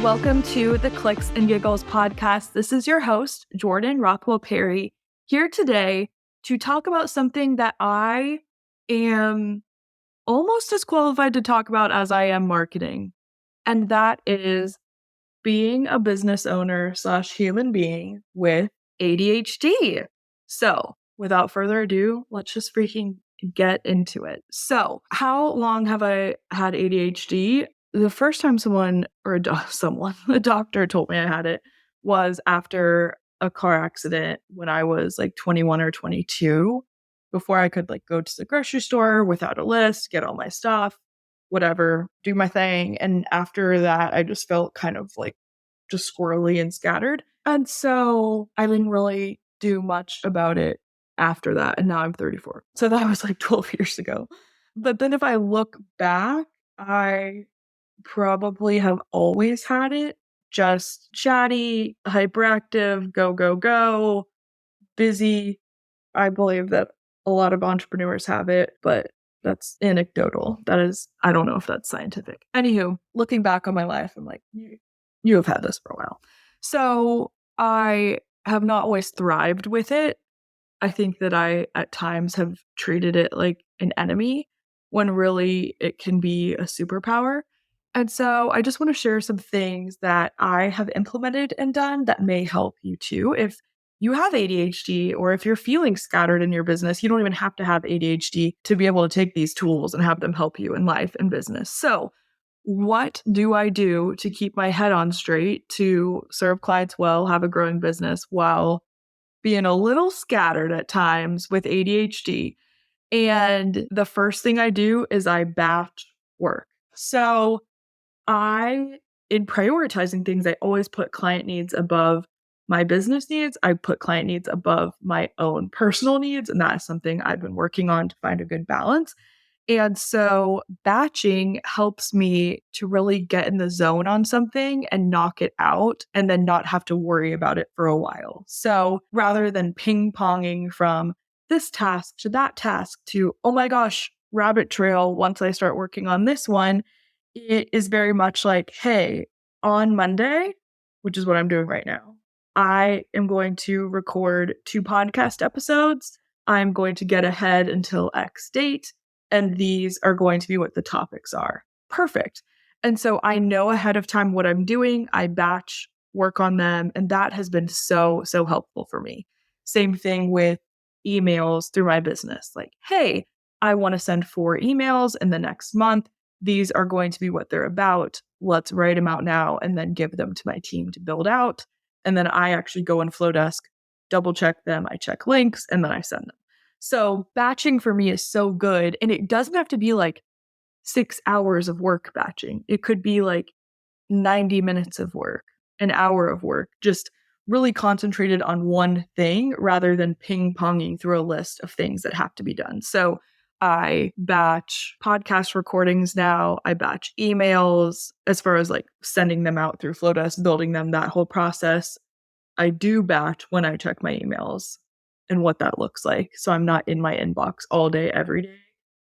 Welcome to the Clicks and Giggles podcast. This is your host, Jordan Rockwell Perry, here today to talk about something that I am almost as qualified to talk about as I am marketing. And that is being a business owner / human being with ADHD. So without further ado, let's just freaking get into it. So how long have I had ADHD? The first time a doctor told me I had it was after a car accident when I was like 21 or 22, before I could like go to the grocery store without a list, get all my stuff, whatever, do my thing. And after that, I just felt kind of like just squirrely and scattered. And so I didn't really do much about it after that. And now I'm 34. So that was like 12 years ago. But then if I look back, I probably have always had it. Just chatty, hyperactive, go, busy. I believe that a lot of entrepreneurs have it, but that's anecdotal. I don't know if that's scientific. Anywho, looking back on my life, I'm like, you have had this for a while. So I have not always thrived with it. I think that I, at times, have treated it like an enemy when really it can be a superpower. And so I just want to share some things that I have implemented and done that may help you too. If you have ADHD or if you're feeling scattered in your business, you don't even have to have ADHD to be able to take these tools and have them help you in life and business. So what do I do to keep my head on straight, to serve clients well, have a growing business while being a little scattered at times with ADHD? And the first thing I do is I batch work. So in prioritizing things, I always put client needs above my business needs. I put client needs above my own personal needs. And that is something I've been working on to find a good balance. And so batching helps me to really get in the zone on something and knock it out and then not have to worry about it for a while. So rather than ping ponging from this task to that task to, oh my gosh, rabbit trail, once I start working on this one, it is very much like, hey, on Monday, which is what I'm doing right now, I am going to record 2 podcast episodes. I'm going to get ahead until X date. And these are going to be what the topics are. Perfect. And so I know ahead of time what I'm doing. I batch work on them. And that has been so helpful for me. Same thing with emails through my business. Like, hey, I want to send 4 emails in the next month. These are going to be what they're about. Let's write them out now and then give them to my team to build out. And then I actually go in Flowdesk, double check them. I check links and then I send them. So batching for me is so good. And it doesn't have to be like 6 hours of work batching. It could be like 90 minutes of work, an hour of work, just really concentrated on one thing rather than ping-ponging through a list of things that have to be done. So I batch podcast recordings now. I batch emails as far as like sending them out through Flowdesk, building them, that whole process. I do batch when I check my emails and what that looks like. So I'm not in my inbox all day, every day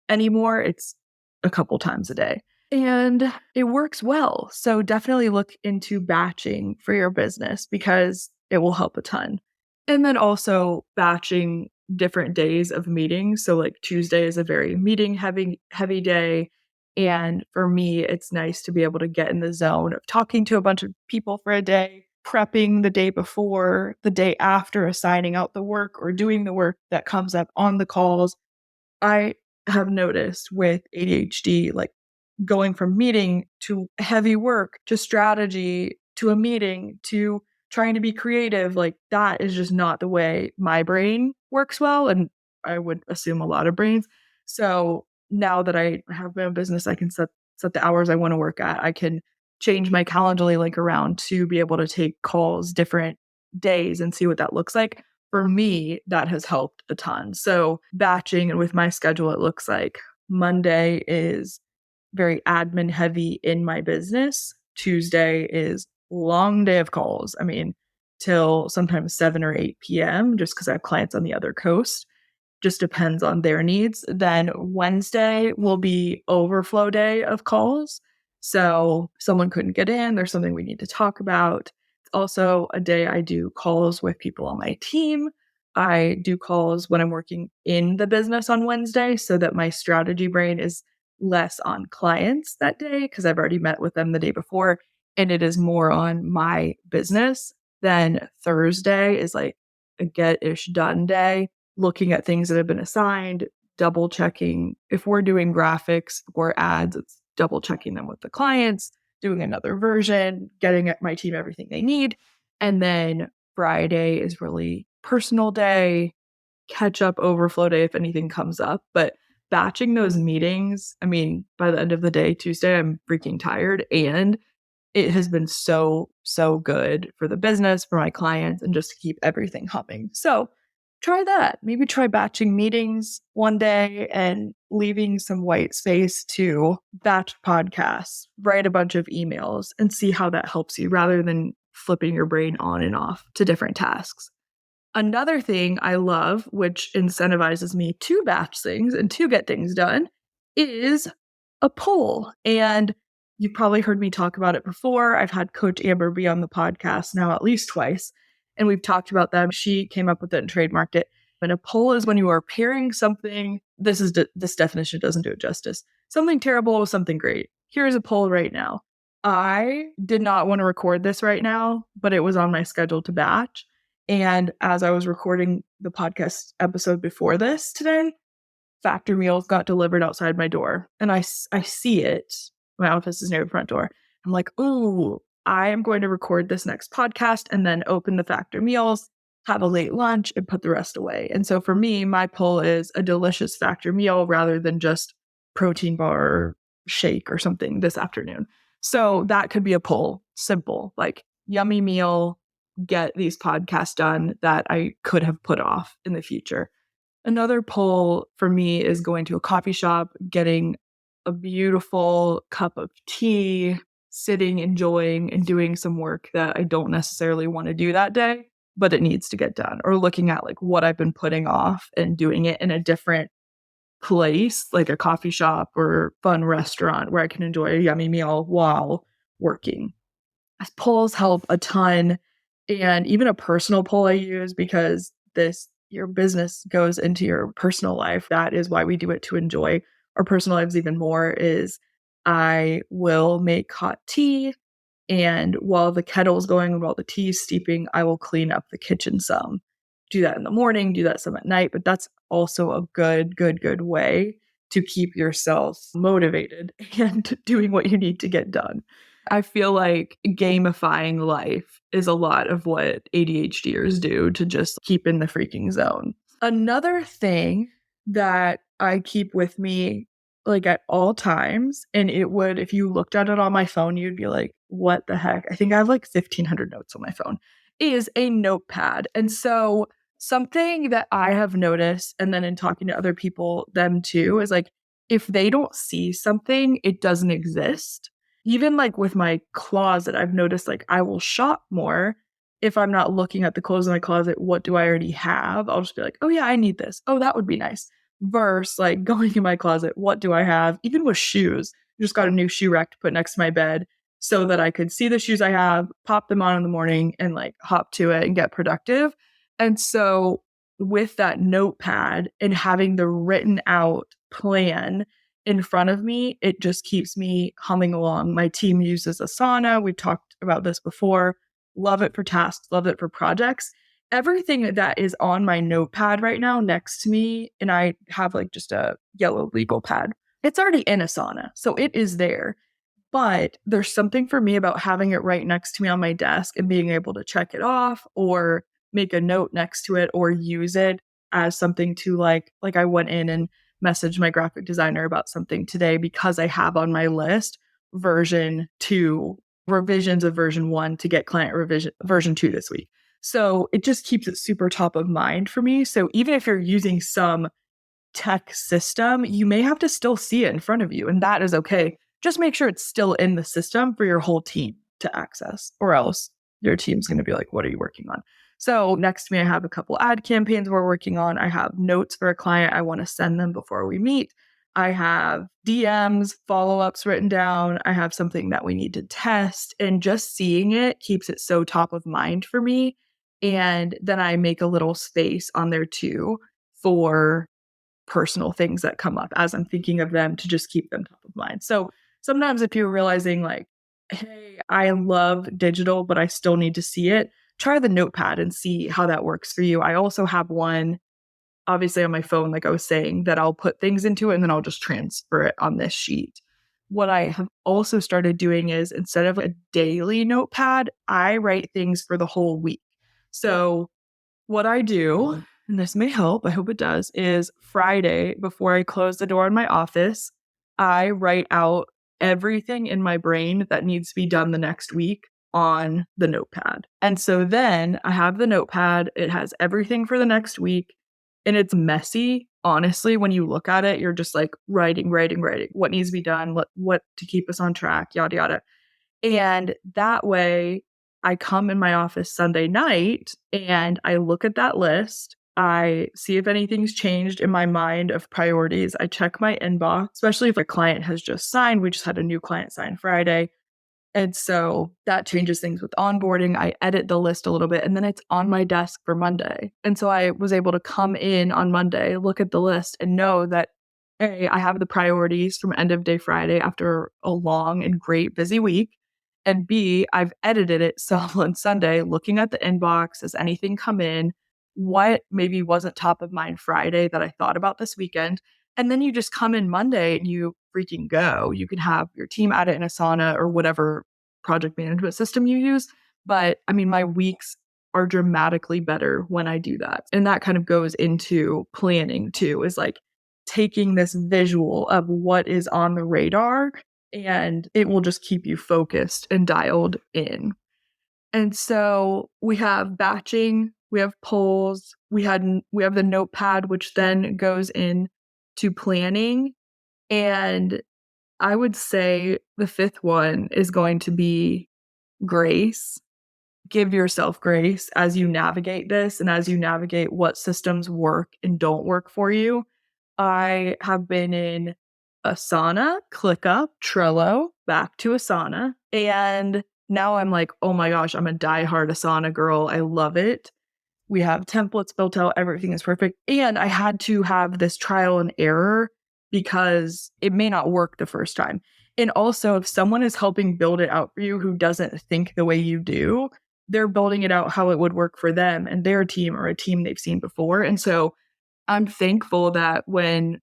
anymore. It's a couple times a day. And it works well. So definitely look into batching for your business because it will help a ton. And then also batching different days of meetings. So like Tuesday is a very meeting heavy day. And for me, it's nice to be able to get in the zone of talking to a bunch of people for a day, prepping the day before, the day after, assigning out the work or doing the work that comes up on the calls. I have noticed with ADHD, like going from meeting to heavy work to strategy to a meeting to trying to be creative, like that is just not the way my brain works well. And I would assume a lot of brains. So now that I have my own business, I can set the hours I want to work at. I can change my Calendly link around to be able to take calls different days and see what that looks like. For me, that has helped a ton. So batching, and with my schedule, it looks like Monday is very admin heavy in my business. Tuesday is long day of calls. I mean, till sometimes 7 or 8 p.m. just because I have clients on the other coast. Just depends on their needs. Then Wednesday will be overflow day of calls. So someone couldn't get in, there's something we need to talk about. It's also a day I do calls with people on my team. I do calls when I'm working in the business on Wednesday so that my strategy brain is less on clients that day because I've already met with them the day before and it is more on my business. Then Thursday is like a get-ish done day, looking at things that have been assigned, double checking if we're doing graphics or ads, it's double checking them with the clients, doing another version, getting at my team everything they need. And then Friday is really personal day, catch up overflow day if anything comes up. But batching those meetings, I mean, by the end of the day, Tuesday, I'm freaking tired. And it has been so, so good for the business, for my clients, and just to keep everything humming. So try that. Maybe try batching meetings one day and leaving some white space to batch podcasts, write a bunch of emails, and see how that helps you rather than flipping your brain on and off to different tasks. Another thing I love, which incentivizes me to batch things and to get things done, is a poll. And you've probably heard me talk about it before. I've had Coach Amber be on the podcast now at least twice, and we've talked about them. She came up with it and trademarked it. And a poll is when you are pairing something. This definition doesn't do it justice. Something terrible with something great. Here's a poll right now. I did not want to record this right now, but it was on my schedule to batch. And as I was recording the podcast episode before this today, Factor meals got delivered outside my door. And I see it. My office is near the front door. I'm like, ooh, I am going to record this next podcast and then open the Factor meals, have a late lunch, and put the rest away. And so for me, my pull is a delicious Factor meal rather than just protein bar or shake or something this afternoon. So that could be a pull. Simple, like yummy meal, get these podcasts done that I could have put off in the future. Another pull for me is going to a coffee shop, getting a beautiful cup of tea, sitting, enjoying, and doing some work that I don't necessarily want to do that day, but it needs to get done. Or looking at like what I've been putting off and doing it in a different place, like a coffee shop or fun restaurant where I can enjoy a yummy meal while working. Polls help a ton. And even a personal poll I use because your business goes into your personal life. That is why we do it, to enjoy our personal lives even more. Is I will make hot tea, and while the kettle's going and while the tea is steeping, I will clean up the kitchen some. Do that in the morning, do that some at night, but that's also a good way to keep yourself motivated and doing what you need to get done. I feel like gamifying life is a lot of what ADHDers do to just keep in the freaking zone. Another thing that I keep with me like at all times, and it would, if you looked at it on my phone, you'd be like, what the heck? I think I have like 1,500 notes on my phone, is a notepad. And so something that I have noticed, and then in talking to other people, them too, is like, if they don't see something, it doesn't exist. Even like with my closet, I've noticed like I will shop more if I'm not looking at the clothes in my closet. What do I already have? I'll just be like, oh yeah, I need this. Oh, that would be nice. Versus like going in my closet, what do I have? Even with shoes, I just got a new shoe rack to put next to my bed so that I could see the shoes I have, pop them on in the morning and like hop to it and get productive. And so with that notepad and having the written out plan in front of me, it just keeps me humming along. My team uses Asana. We've talked about this before. Love it for tasks, love it for projects. Everything that is on my notepad right now next to me, and I have like just a yellow legal pad, it's already in Asana. So it is there. But there's something for me about having it right next to me on my desk and being able to check it off or make a note next to it or use it as something to like I went in and messaged my graphic designer about something today because I have on my list version 2, revisions of version 1 to get client revision version 2 this week. So it just keeps it super top of mind for me. So even if you're using some tech system, you may have to still see it in front of you, and that is okay. Just make sure it's still in the system for your whole team to access, or else your team's going to be like, what are you working on? So next to me, I have a couple ad campaigns we're working on. I have notes for a client I want to send them before we meet. I have DMs, follow-ups written down. I have something that we need to test, and just seeing it keeps it so top of mind for me. And then I make a little space on there too for personal things that come up as I'm thinking of them to just keep them top of mind. So sometimes if you're realizing like, hey, I love digital, but I still need to see it, try the notepad and see how that works for you. I also have one obviously on my phone, like I was saying, that I'll put things into it and then I'll just transfer it on this sheet. What I have also started doing is instead of a daily notepad, I write things for the whole week. So what I do, and this may help, I hope it does, is Friday before I close the door in my office, I write out everything in my brain that needs to be done the next week on the notepad. And so then I have the notepad, it has everything for the next week, and it's messy. Honestly, when you look at it, you're just like writing, what needs to be done, what to keep us on track, yada, yada. And that way, I come in my office Sunday night and I look at that list. I see if anything's changed in my mind of priorities. I check my inbox, especially if a client has just signed. We just had a new client sign Friday. And so that changes things with onboarding. I edit the list a little bit and then it's on my desk for Monday. And so I was able to come in on Monday, look at the list and know that, A, I have the priorities from end of day Friday after a long and great busy week. And B, I've edited it. So on Sunday, looking at the inbox, has anything come in? What maybe wasn't top of mind Friday that I thought about this weekend? And then you just come in Monday and you freaking go. You can have your team add it in Asana or whatever project management system you use. But I mean, my weeks are dramatically better when I do that. And that kind of goes into planning too, is like taking this visual of what is on the radar and it will just keep you focused and dialed in. And so we have batching, we have polls, we have the notepad, which then goes in to planning. And I would say the fifth one is going to be grace. Give yourself grace as you navigate this and as you navigate what systems work and don't work for you. I have been in Asana, ClickUp, Trello, back to Asana. And now I'm like, oh my gosh, I'm a diehard Asana girl. I love it. We have templates built out. Everything is perfect. And I had to have this trial and error because it may not work the first time. And also, if someone is helping build it out for you who doesn't think the way you do, they're building it out how it would work for them and their team or a team they've seen before. And so I'm thankful that when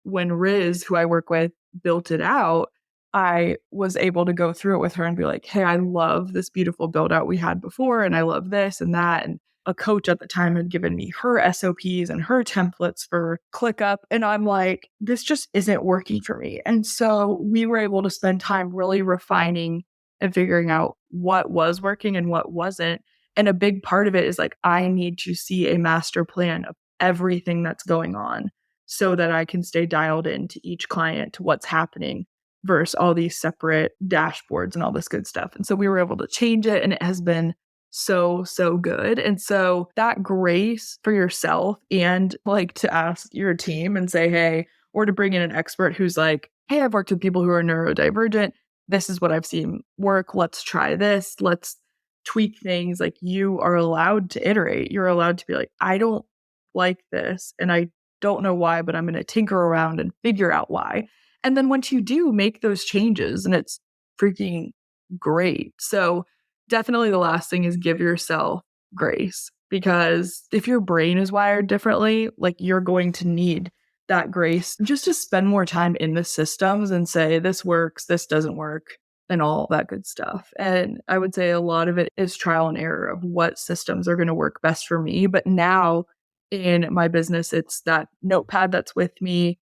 Riz, who I work with, built it out, I was able to go through it with her and be like, hey, I love this beautiful build out we had before, and I love this and that. And a coach at the time had given me her SOPs and her templates for ClickUp. And I'm like, this just isn't working for me. And so we were able to spend time really refining and figuring out what was working and what wasn't. And a big part of it is like, I need to see a master plan of everything that's going on so that I can stay dialed into each client to what's happening versus all these separate dashboards and all this good stuff. And so we were able to change it and it has been so, so good. And so that grace for yourself and like to ask your team and say, hey, or to bring in an expert who's like, hey, I've worked with people who are neurodivergent. This is what I've seen work. Let's try this. Let's tweak things. Like you are allowed to iterate. You're allowed to be like, I don't like this and I don't know why, but I'm going to tinker around and figure out why. And then once you do make those changes and it's freaking great. So definitely the last thing is give yourself grace because if your brain is wired differently, like you're going to need that grace just to spend more time in the systems and say, this works, this doesn't work, and all that good stuff. And I would say a lot of it is trial and error of what systems are going to work best for me. But now in my business, it's that notepad that's with me.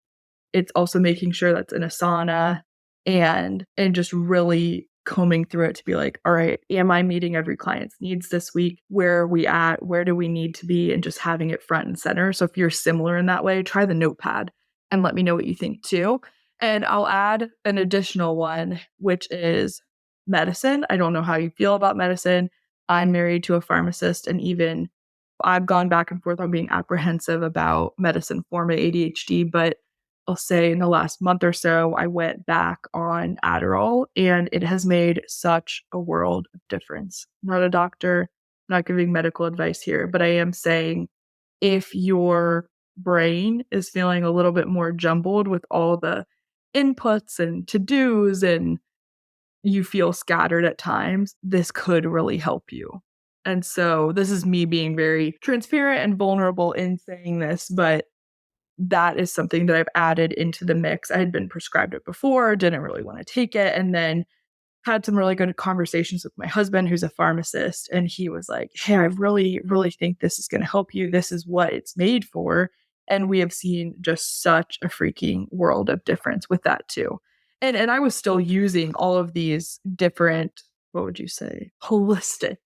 It's also making sure that's in Asana and just really combing through it to be like, all right, am I meeting every client's needs this week? Where are we at? Where do we need to be? And just having it front and center. So if you're similar in that way, try the notepad and let me know what you think too. And I'll add an additional one, which is medicine. I don't know how you feel about medicine. I'm married to a pharmacist, and even I've gone back and forth on being apprehensive about medicine for my ADHD, but I'll say in the last month or so, I went back on Adderall and it has made such a world of difference. I'm not a doctor, not giving medical advice here, but I am saying if your brain is feeling a little bit more jumbled with all the inputs and to-dos and you feel scattered at times, this could really help you. And so this is me being very transparent and vulnerable in saying this, but that is something that I've added into the mix. I had been prescribed it before, didn't really want to take it, and then had some really good conversations with my husband, who's a pharmacist. And he was like, hey, I really, really think this is going to help you. This is what it's made for. And we have seen just such a freaking world of difference with that too. And I was still using all of these different, what would you say, holistic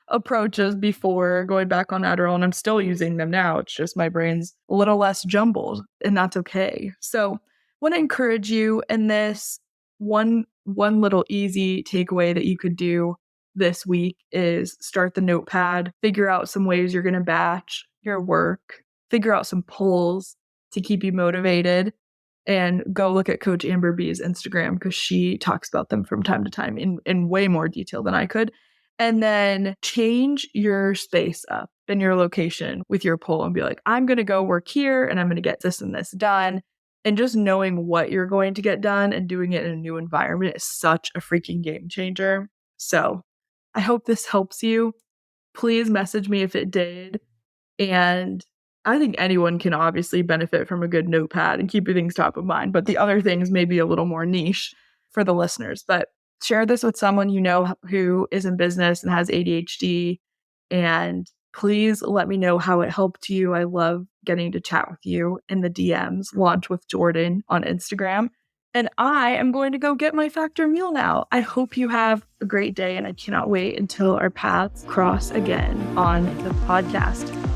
approaches before going back on Adderall. And I'm still using them now. It's just my brain's a little less jumbled, and that's okay. So I want to encourage you in this. One little easy takeaway that you could do this week is start the notepad, figure out some ways you're going to batch your work, figure out some polls to keep you motivated, and go look at Coach Amber B's Instagram because she talks about them from time to time in way more detail than I could. And then change your space up and your location with your poll and be like, I'm going to go work here and I'm going to get this and this done. And just knowing what you're going to get done and doing it in a new environment is such a freaking game changer. So I hope this helps you. Please message me if it did. And I think anyone can obviously benefit from a good notepad and keeping things top of mind. But the other things may be a little more niche for the listeners. But share this with someone you know who is in business and has ADHD. And please let me know how it helped you. I love getting to chat with you in the DMs. Launch with Jordan on Instagram. And I am going to go get my Factor meal now. I hope you have a great day, and I cannot wait until our paths cross again on the podcast.